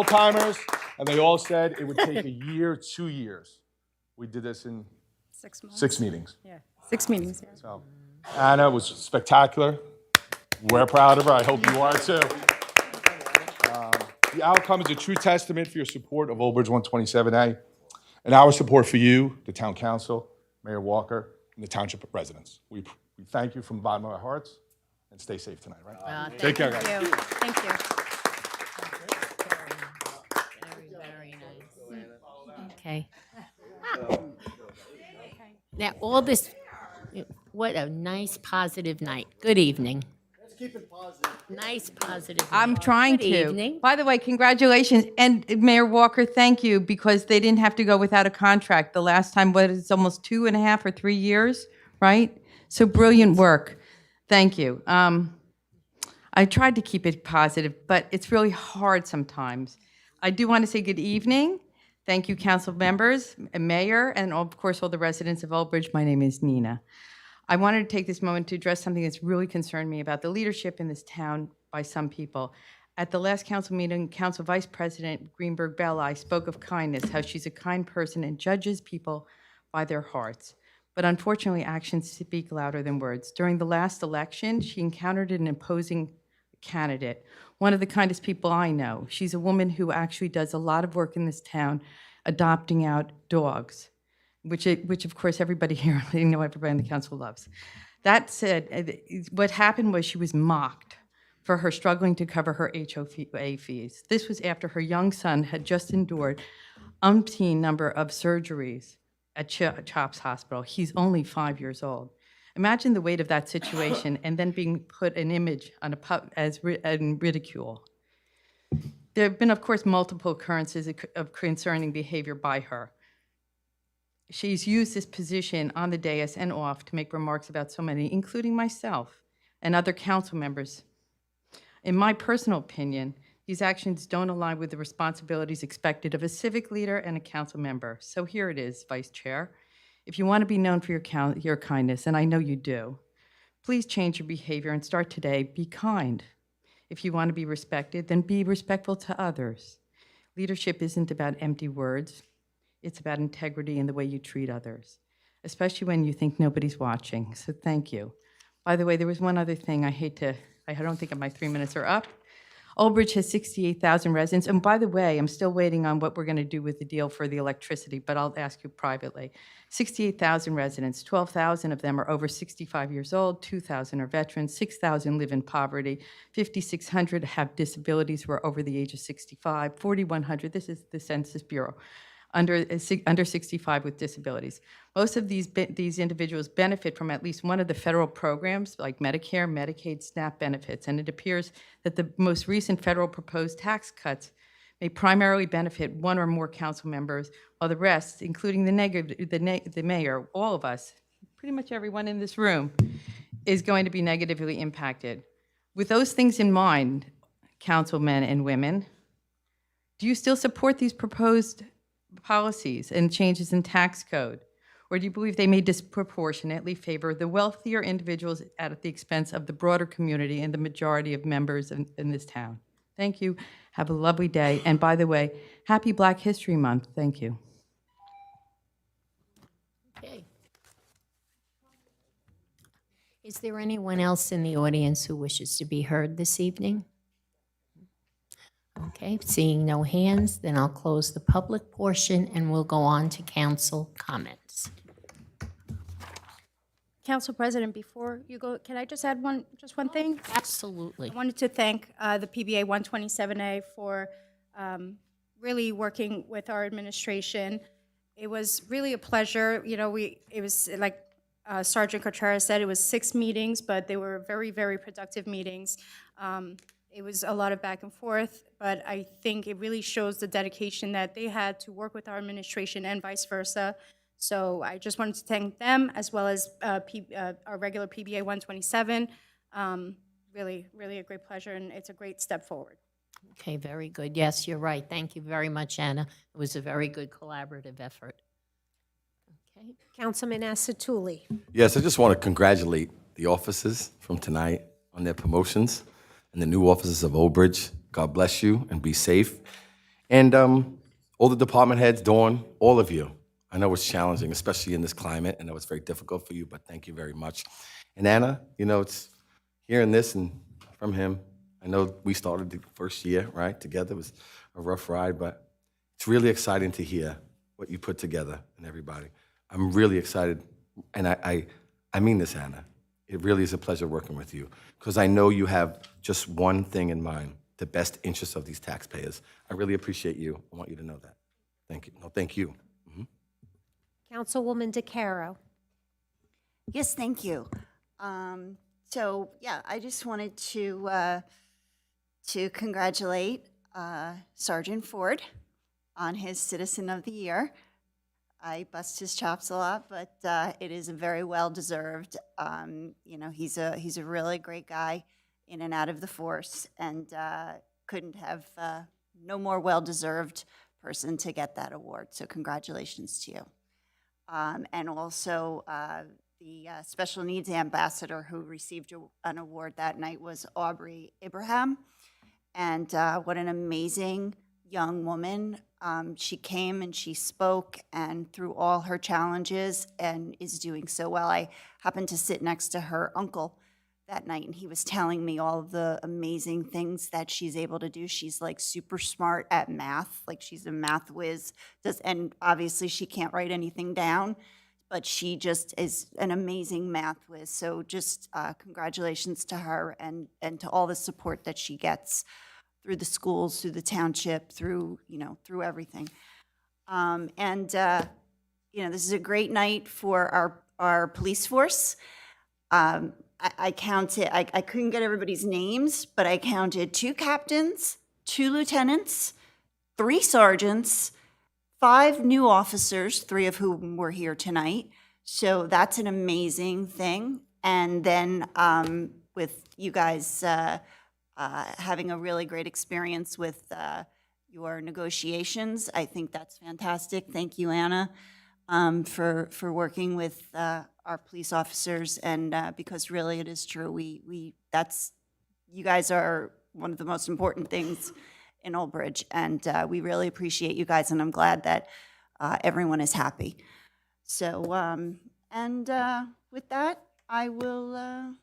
timers, and they all said it would take a year, 2 years. We did this in 6 months. 6 meetings. Yeah, 6 meetings. Yeah. So Anna was spectacular. We're proud of her. I hope you are too. The outcome is a true testament for your support of Old Bridge 127A and our support for you, the Town Council, Mayor Walker, and the Township residents. We thank you from the bottom of our hearts, and stay safe tonight, right? Take care, guys. Thank you. Thank you. Very nice. Okay. Now, all this, what a nice, positive night. Good evening. Let's keep it positive. Nice, positive I'm night. trying Good to. evening. By the way, congratulations. And Mayor Walker, thank you, because they didn't have to go without a contract. The last time, what is almost 2.5 or 3 years, right? So brilliant work. Thank you. I tried to keep it positive, but it's really hard sometimes. I do want to say good evening. Thank you, council members, mayor, and of course, all the residents of Old Bridge. My name is Nina. I wanted to take this moment to address something that's really concerned me about the leadership in this town by some people. At the last council meeting, Council Vice President Greenberg Belli spoke of kindness, how she's a kind person and judges people by their hearts. But unfortunately, actions speak louder than words. During the last election, she encountered an imposing candidate, one of the kindest people I know. She's a woman who actually does a lot of work in this town, adopting out dogs, which of course everybody here, I know everybody on the council loves. That said, what happened was she was mocked for her struggling to cover her HOA fees. This was after her young son had just endured umpteen number of surgeries at CHOPS Hospital. He's only 5 years old. Imagine the weight of that situation and then being put an image on in ridicule. There have been, of course, multiple occurrences of concerning behavior by her. She's used this position on the dais and off to make remarks about so many, including myself and other council members. In my personal opinion, these actions don't align with the responsibilities expected of a civic leader and a council member. So here it is, Vice Chair. If you want to be known for your kindness, and I know you do, please change your behavior and start today. Be kind. If you want to be respected, then be respectful to others. Leadership isn't about empty words. It's about integrity in the way you treat others, especially when you think nobody's watching. So thank you. By the way, there was one other thing I don't think my 3 minutes are up. Old Bridge has 68,000 residents. And by the way, I'm still waiting on what we're going to do with the deal for the electricity, but I'll ask you privately. 68,000 residents, 12,000 of them are over 65 years old, 2,000 are veterans, 6,000 live in poverty, 5,600 have disabilities who are over the age of 65, 4,100, this is the Census Bureau, under 65 with disabilities. Most of these individuals benefit from at least one of the federal programs like Medicare, Medicaid, SNAP benefits, and it appears that the most recent federal proposed tax cuts may primarily benefit one or more council members, while the rest, including the mayor, all of us, pretty much everyone in this room, is going to be negatively impacted. With those things in mind, councilmen and women, do you still support these proposed policies and changes in tax code? Or do you believe they may disproportionately favor the wealthier individuals at the expense of the broader community and the majority of members in this town? Thank you. Have a lovely day. And by the way, happy Black History Month. Thank you. Okay. Is there anyone else in the audience who wishes to be heard this evening? Okay, seeing no hands, then I'll close the public portion and we'll go on to council comments. Council President, before you go, can I just add just one thing? Absolutely. I wanted to thank the PBA 127A for really working with our administration. It was really a pleasure. You know, it was like Sergeant Contreras said, it was 6 meetings, but they were very, very productive meetings. It was a lot of back and forth, but I think it really shows the dedication that they had to work with our administration and vice versa. So I just wanted to thank them, as well as our regular PBA 127. Really, really a great pleasure, and it's a great step forward. Okay, very good. Yes, you're right. Thank you very much, Anna. It was a very good collaborative effort. Okay. Councilman Asatuli. Yes, I just want to congratulate the officers from tonight on their promotions and the new officers of Old Bridge. God bless you and be safe. And all the department heads, Dawn, all of you. I know it's challenging, especially in this climate. I know it's very difficult for you, but thank you very much. And Anna, you know, it's hearing this and from him. I know we started the first year, right, together. It was a rough ride, but it's really exciting to hear what you put together and everybody. I'm really excited, and I mean this, Anna. It really is a pleasure working with you, because I know you have just one thing in mind, the best interests of these taxpayers. I really appreciate you. I want you to know that. Thank you. No, thank you. Councilwoman DeCaro. Yes, thank you. So, yeah, I just wanted to congratulate Sergeant Ford on his Citizen of the Year. I bust his chops a lot, but it is a very well-deserved. You know, he's a really great guy in and out of the force, and couldn't have no more well-deserved person to get that award. So congratulations to you. And also the Special Needs Ambassador who received an award that night was Aubrey Abraham. And what an amazing young woman. She came and she spoke, and through all her challenges, and is doing so well. I happened to sit next to her uncle that night, and he was telling me all of the amazing things that she's able to do. She's like super smart at math, like she's a math whiz. And obviously she can't write anything down, but she just is an amazing math whiz. So just congratulations to her and to all the support that she gets through the schools, through the township, through, you know, through everything. You know, this is a great night for our police force. I counted, I couldn't get everybody's names, but I counted 2 captains, 2 lieutenants, 3 sergeants, 5 new officers, 3 of whom were here tonight. So that's an amazing thing. And then with you guys having a really great experience with your negotiations, I think that's fantastic. Thank you, Anna, for working with our police officers, and because really it is true, you guys are one of the most important things in Old Bridge, and we really appreciate you guys, and I'm glad that everyone is happy. So, with that, I will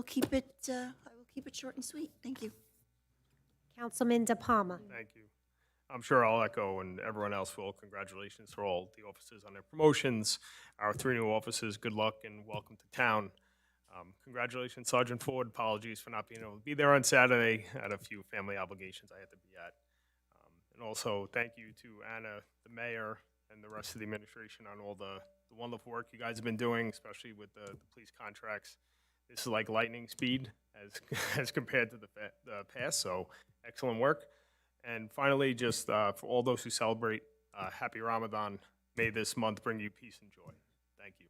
keep it short and sweet. Thank you. Councilman De Palma. Thank you. I'm sure I'll echo and everyone else will. Congratulations to all the officers on their promotions. Our 3 new officers, good luck and welcome to town. Congratulations, Sergeant Ford. Apologies for not being able to be there on Saturday. I had a few family obligations I had to be at. And also, thank you to Anna, the mayor, and the rest of the administration on all the wonderful work you guys have been doing, especially with the police contracts. This is like lightning speed as compared to the past, so excellent work. And finally, just for all those who celebrate, happy Ramadan. May this month bring you peace and joy. Thank you.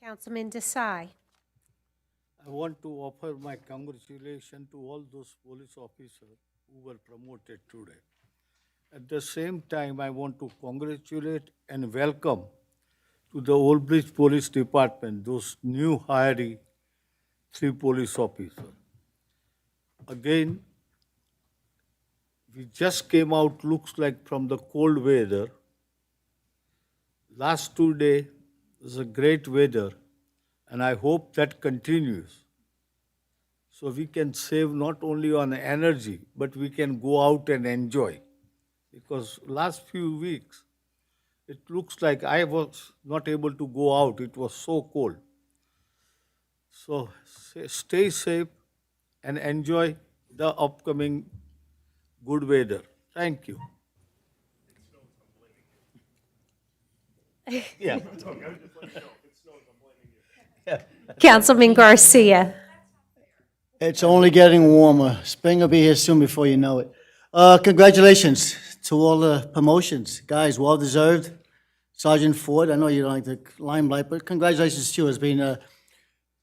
Councilman Desai. I want to offer my congratulations to all those police officers who were promoted today. At the same time, I want to congratulate and welcome to the Old Bridge Police Department those new hiring 3 police officers. Again, we just came out, looks like, from the cold weather. Last 2 days was a great weather, and I hope that continues. So we can save not only on energy, but we can go out and enjoy. Because last few weeks, it looks like I was not able to go out. It was so cold. So stay safe and enjoy the upcoming good weather. Thank you. Yeah. Councilman Garcia. It's only getting warmer. Spring will be here soon before you know it. Congratulations to all the promotions. Guys, well-deserved. Sergeant Ford, I know you don't like the limelight, but congratulations to you as being the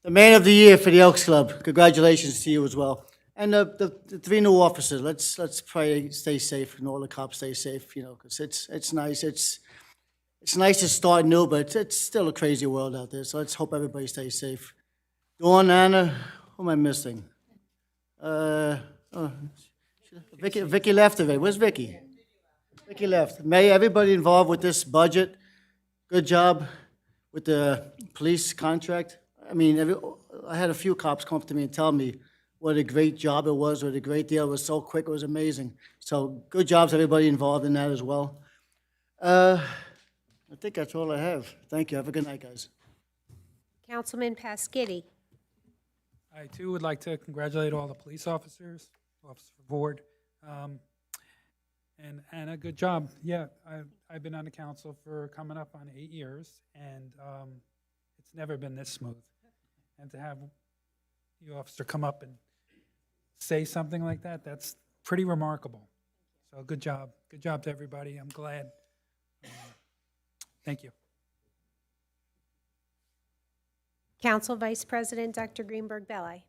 man of the year for the Elks Club. Congratulations to you as well. And the 3 new officers, let's pray stay safe and all the cops stay safe, you know, because it's nice. It's nice to start new, but it's still a crazy world out there, so let's hope everybody stays safe. Dawn, Anna, who am I missing? Vicky left already. Where's Vicky? Vicky left. May everybody involved with this budget, good job with the police contract. I mean, I had a few cops come up to me and tell me what a great job it was, what a great deal. It was so quick, it was amazing. So good jobs, everybody involved in that as well. I think that's all I have. Thank you. Have a good night, guys. Councilman Pasquini. I, too, would like to congratulate all the police officers, Officer Ford, and Anna, good job. Yeah, I've been on the council for coming up on 8 years, and it's never been this smooth. And to have the officer come up and say something like that, that's pretty remarkable. So good job. Good job to everybody. I'm glad. Thank you. Council Vice President Dr. Greenberg Belli.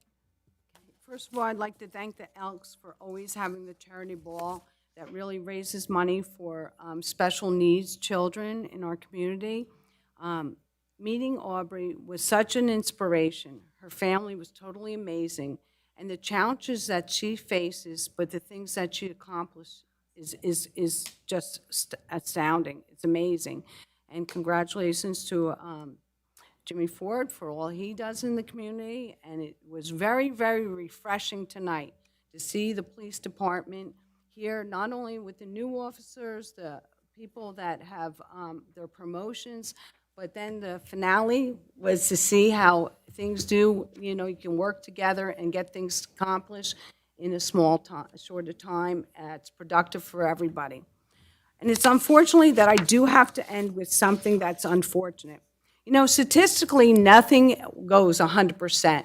First of all, I'd like to thank the Elks for always having the charity ball that really raises money for special needs children in our community. Meeting Aubrey was such an inspiration. Her family was totally amazing. And the challenges that she faces, but the things that she accomplished is just astounding. It's amazing. And congratulations to Jimmy Ford for all he does in the community. And it was very, very refreshing tonight to see the police department here, not only with the new officers, the people that have their promotions, but then the finale was to see how things do, you know, you can work together and get things accomplished in a small time, short of time. It's productive for everybody. And it's unfortunately that I do have to end with something that's unfortunate. You know, statistically, nothing goes 100%.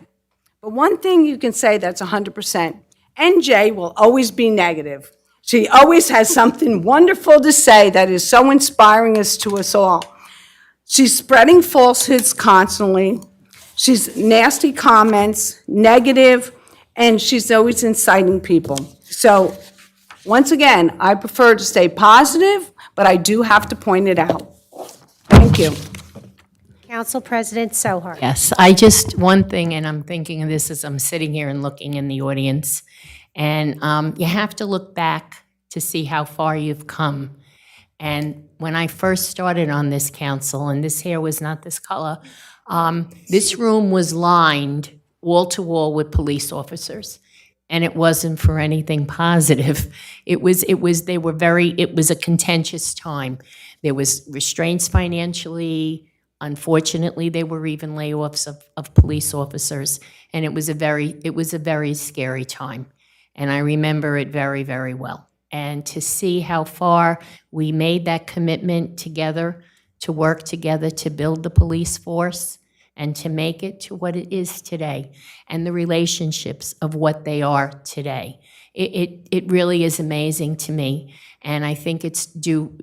But one thing you can say that's 100%, NJ will always be negative. She always has something wonderful to say that is so inspiring as to us all. She's spreading falsehoods constantly. She's nasty comments, negative, and she's always inciting people. So, once again, I prefer to stay positive, but I do have to point it out. Thank you. Council President Sohar. Yes, one thing, and I'm thinking of this as I'm sitting here and looking in the audience, and you have to look back to see how far you've come. And when I first started on this council, and this hair was not this color, this room was lined wall to wall with police officers. And it wasn't for anything positive. It was a contentious time. There was restraints financially. Unfortunately, there were even layoffs of police officers. And it was a very scary time. And I remember it very, very well. And to see how far we made that commitment together, to work together to build the police force and to make it to what it is today, and the relationships of what they are today. It really is amazing to me, and I think it's due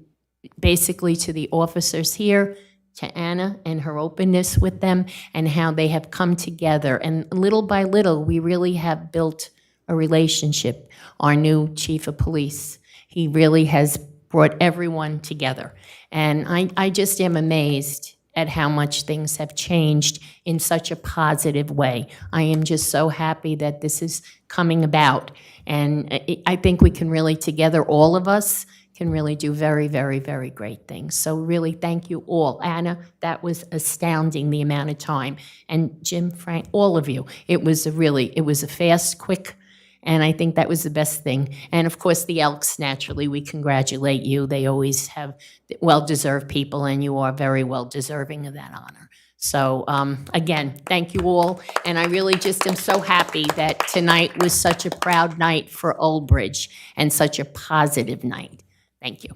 basically to the officers here, to Anna and her openness with them, and how they have come together. And little by little, we really have built a relationship. Our new chief of police, he really has brought everyone together. And I just am amazed at how much things have changed in such a positive way. I am just so happy that this is coming about. And I think we can really, together, all of us, can really do very, very, very great things. So really, thank you all. Anna, that was astounding, the amount of time. And Jim, Frank, all of you. It was a fast, quick, and I think that was the best thing. And of course, the Elks, naturally, we congratulate you. They always have well-deserved people, and you are very well-deserving of that honor. So again, thank you all. And I really just am so happy that tonight was such a proud night for Old Bridge and such a positive night. Thank you.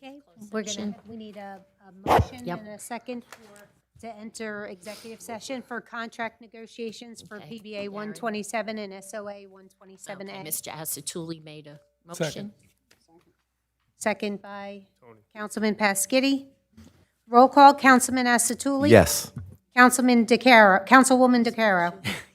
Okay, We need a motion Yep. and a second to enter executive session for contract negotiations for Okay. PBA 127 and SOA 127A. Okay, Mr. Asatuli made a motion. Second by Councilman Pasquini. Roll call, Councilman Asatuli? Yes. Councilman DeCaro, Councilwoman DeCaro?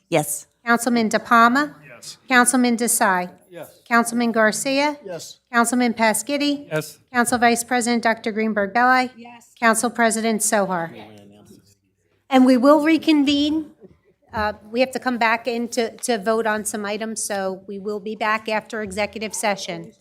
Yes. Councilman De Palma? Yes. Councilman Desai? Yes. Councilman Garcia? Yes. Councilman Pasquini? Yes. Council Vice President Dr. Greenberg Belli? Yes. Council President Sohar? And we will reconvene. We have to come back in to vote on some items, so we will be back after executive session.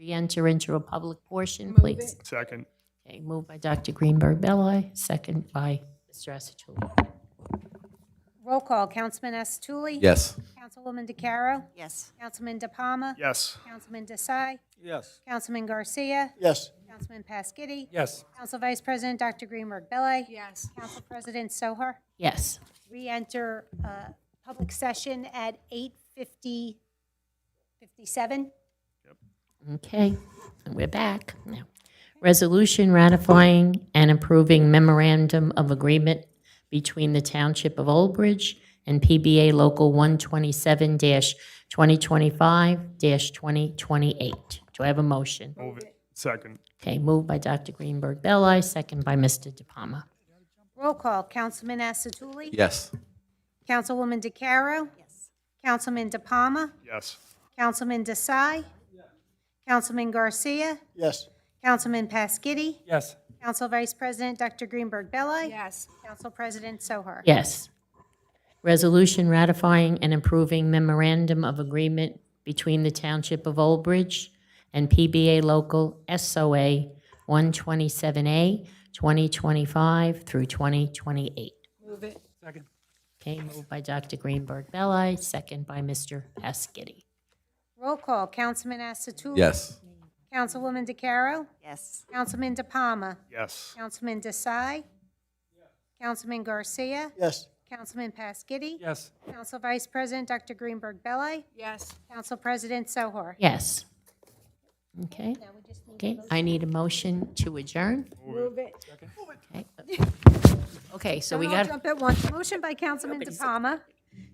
re-enter into a public portion, please? Second. Okay, moved by Dr. Greenberg Belli, second by Mr. Asatuli. Roll call, Councilman Asatuli? Yes. Councilwoman DeCaro? Yes. Councilman De Palma? Yes. Councilman Desai? Yes. Councilman Garcia? Yes. Councilman Pasquini? Yes. Council Vice President Dr. Greenberg Belli? Yes. Council President Sohar? Yes. Re-enter public session at 8:57. Okay, and we're back now. Resolution ratifying and approving memorandum of agreement between the Township of Old Bridge and PBA Local 127-2025-2028. Do I have a motion? Move it. Second. Okay, moved by Dr. Greenberg Belli, second by Mr. De Palma. Roll call, Councilman Asatuli? Yes. Councilwoman DeCaro? Yes. Councilman De Palma? Yes. Councilman Desai? Councilman Garcia? Yes. Councilman Pasquini? Yes. Council Vice President Dr. Greenberg Belli? Yes. Council President Sohar? Yes. Resolution ratifying and approving memorandum of agreement between the Township of Old Bridge and PBA Local SOA 127A 2025 through 2028. Move it. Second. Okay, moved by Dr. Greenberg Belli, second by Mr. Pasquini. Roll call, Councilman Asatuli? Yes. Councilwoman DeCaro? Yes. Councilman De Palma? Yes. Councilman Desai? Councilman Garcia? Yes. Councilman Pasquini? Yes. Council Vice President Dr. Greenberg Belli? Yes. Council President Sohar? Yes. Okay. Okay, I need a motion to adjourn. Move it. Okay. Okay, so we I'll got, jump at once. Motion by Councilman De Palma.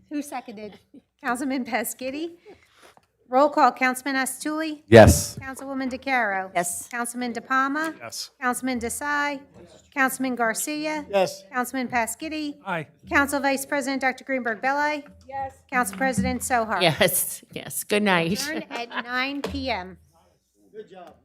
Who seconded? Councilman Pasquini. Roll call, Councilman Asatuli? Yes. Councilwoman DeCaro? Yes. Councilman De Palma? Yes. Councilman Desai? Councilman Garcia? Yes. Councilman Pasquini? Aye. Council Vice President Dr. Greenberg Belli? Yes. Council President Sohar? yes, yes, good night. Adjourn at 9 PM. Good job.